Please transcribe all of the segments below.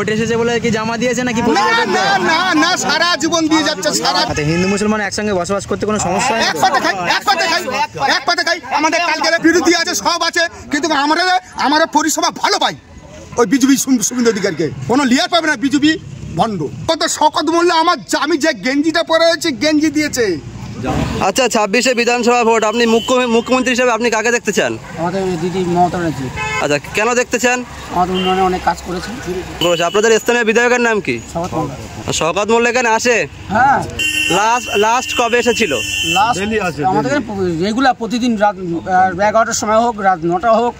Vote এসেছে বলে কি জামা দিয়েছে নাকি? না, সারা জীবন দিয়ে যাচ্ছে। আচ্ছা, হিন্দু মুসলমান একসঙ্গে বসবাস করতে কোনো সমস্যা হয়? এক পাতে খাই। আমাদের কালকের বিরোধী আছে, সব আছে, কিন্তু আমরা পরিষেবা ভালো পাই। ওই বিজেপি শুভেন্দু অধিকারীকে কোনো লিয়ার পাবে না। বিজেপি ভণ্ড। কত শকত মোল্লা আমি যে গেঞ্জিটা পরে আছি, গেঞ্জি দিয়েছে। আচ্ছা, 26শে বিধানসভা ভোট, আপনি মুখ্যমন্ত্রী হিসেবে আপনি কাকে দেখতে চান? আমাদের দিদি মমতা ব্যানার্জি। আচ্ছা, কেন দেখতে চান? আমাদের উন্নয়নে অনেক কাজ করেছে। আপনাদের স্থানীয় বিধায়কের নাম কি? শওকত মোল্লা এখানে আসে? হ্যাঁ। লাস্ট কবে এসেছিল? আমাদের রেগুলার প্রতিদিন রাত 11টার সময় হোক, রাত 9টা হোক,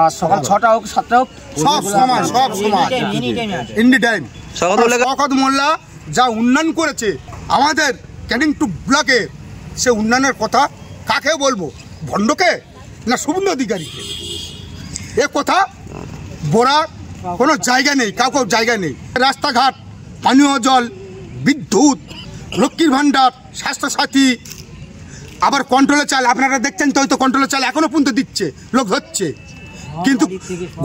আর সকাল 6টা হোক, 7টা হোক, সব সময় এনি টাইম। শওকত মোল্লা যা উন্নয়ন করেছে আমাদের ক্যানিং টু ব্লকে, সে উন্নয়নের কথা কাকে বলবো? ভণ্ডকে না শুভেন্দু অধিকারীকে? এ কথা বলার কোনো জায়গা নেই, কাউকে জায়গা নেই। রাস্তাঘাট, পানীয় জল, বিদ্যুৎ, লক্ষ্মীর ভাণ্ডার, স্বাস্থ্যসাথী, আবার কন্ট্রোলে চাল আপনারা দেখছেন তো, কন্ট্রোলে চাল এখনো পর্যন্ত দিচ্ছে, লোক হচ্ছে, কিন্তু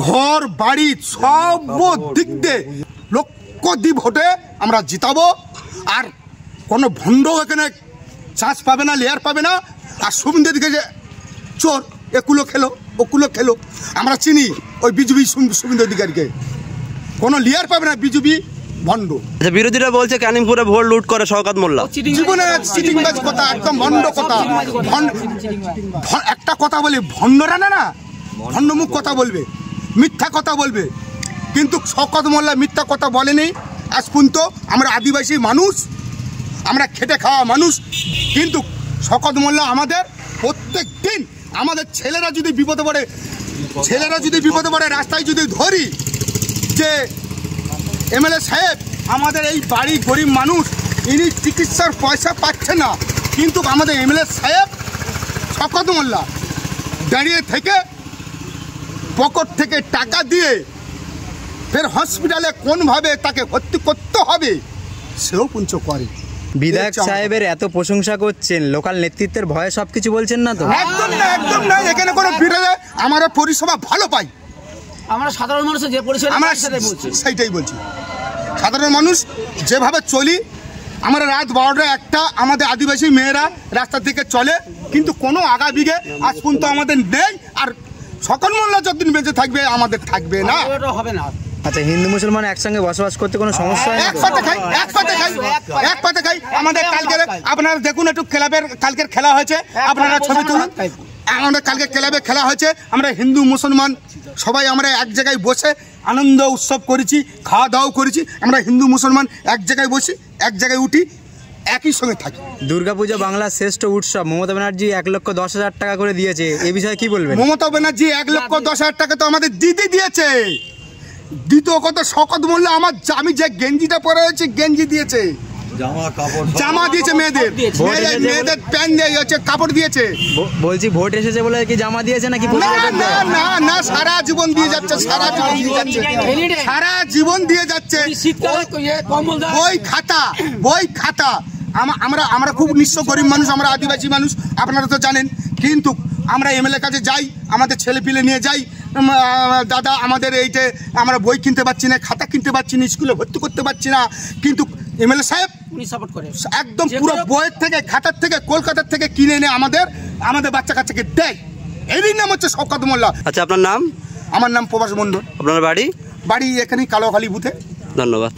ঘর বাড়ি সব দিক দিয়ে লক্ষ দ্বীপ ভোটে আমরা জিতাবো। আর কোনো ভণ্ড এখানে চান্স পাবে না, লেয়ার পাবে না। আর শুভেন্দু দিকে যে চোর, একুলো খেলো ওকুলো খেলো, আমরা চিনি ওই বিজেপি শুভেন্দু অধিকারীকে। কোনো লেয়ার পাবে না, বিজেপি ভণ্ড। বিরোধীরা বলছে ক্যানিংপুরে ভোট লুট করে শওকত মোল্লা। জীবনে চিটিংবাজ কথা, একদম ভণ্ড কথা। একটা কথা বলি, ভণ্ডরা না ভণ্ডমুখ কথা বলবে, মিথ্যা কথা বলবে, কিন্তু শওকত মোল্লা মিথ্যা কথা বলেনি আজ পর্যন্ত। আমরা আদিবাসী মানুষ, আমরা খেটে খাওয়া মানুষ, কিন্তু শওকত মোল্লা আমাদের প্রত্যেক দিন আমাদের ছেলেরা যদি বিপদে পড়ে রাস্তায় যদি ধরি যে এমএলএ সাহেব আমাদের এই বাড়ি গরিব মানুষ, ইনি চিকিৎসার পয়সা পাচ্ছে না, কিন্তু আমাদের এমএলএ সাহেব শওকত মোল্লা দাঁড়িয়ে থেকে পকেট থেকে টাকা দিয়ে ফের হসপিটালে কোনভাবে তাকে ভর্তি করতে হবে সেও পুঞ্চ করে। বিধায়ক সাহেবের এত প্রশংসা করছেন, লোকাল নেতৃত্বের ভয়ে সবকিছু বলছেন না তো? একদম না। এখানে কোনো বিরোধী, আমরা পরিষেবা ভালো পাই। আমরা সাধারণ মানুষের যে পরিষেবা, সেইটাই বলছি। সাধারণ মানুষ যেভাবে চলি, আমরা রাত 12টা 1টা আমাদের আদিবাসী মেয়েরা রাস্তা থেকে চলে, কিন্তু কোনো আগা বিঘে আজ পর্যন্ত আমাদের নেই। আর শওকত মোল্লা যতদিন বেঁচে থাকবে আমাদের থাকবে না, হবে না। আচ্ছা, হিন্দু মুসলমান একসঙ্গে বসবাস করতে কোনো সমস্যা হয়? এক পাতে খাই। আমাদের কালকের আপনারা দেখুন, একটু ক্লাবের কালকের খেলা হয়েছে, আপনারা ছবি তুলুন। আমাদের কালকে ক্লাবে খেলা হয়েছে, আমরা হিন্দু মুসলমান সবাই আমরা এক জায়গায় বসে আনন্দ উৎসব করেছি, খাওয়া দাওয়া করেছি। আমরা হিন্দু মুসলমান এক জায়গায় বসি, এক জায়গায় উঠি, একই সঙ্গে থাকি। দুর্গাপূজা বাংলার শ্রেষ্ঠ উৎসব, মমতা ব্যানার্জি 1,10,000 টাকা করে দিয়েছে, এ বিষয়ে কি বলবেন? মমতা ব্যানার্জি 1,10,000 টাকা তো আমাদের দিদি দিয়েছে। দ্বিতীয় কথা, শওকত মোল্লা আমি যে গেঞ্জিটা পরে আছি, গেঞ্জি দিয়েছে, জামা দিয়েছে, মেয়েদের প্যান্ট দিয়েছে, কাপড় দিয়েছে। বলছি, ভোট এসেছে বলে কি জামা দিয়েছে নাকি? না, সারা জীবন দিয়ে যাচ্ছে, সারা জীবন দিয়ে যাচ্ছে। বই খাতা আমরা খুব নিঃস্ব গরিব মানুষ, আমরা আদিবাসী মানুষ, আপনারা তো জানেন, কিন্তু আমরা এমএলএ কাছে যাই, আমাদের ছেলে পিলে নিয়ে যাই, দাদা আমাদের এইটা আমরা বই কিনতে পারছি না, খাতা কিনতে পারছি না, স্কুলে ভর্তি করতে পারছি না, কিন্তু এমএলএ সাহেব সাপোর্ট করে একদম পুরো বইয়ের থেকে খাতার থেকে কলকাতার থেকে কিনে এনে আমাদের বাচ্চা কাচ্চাকে দেয়। এরই নাম হচ্ছে শওকত মোল্লা। আচ্ছা, আপনার নাম? আমার নাম প্রভাস মণ্ডল। আপনার বাড়ি? এখানেই কালোখালী বুথে। ধন্যবাদ।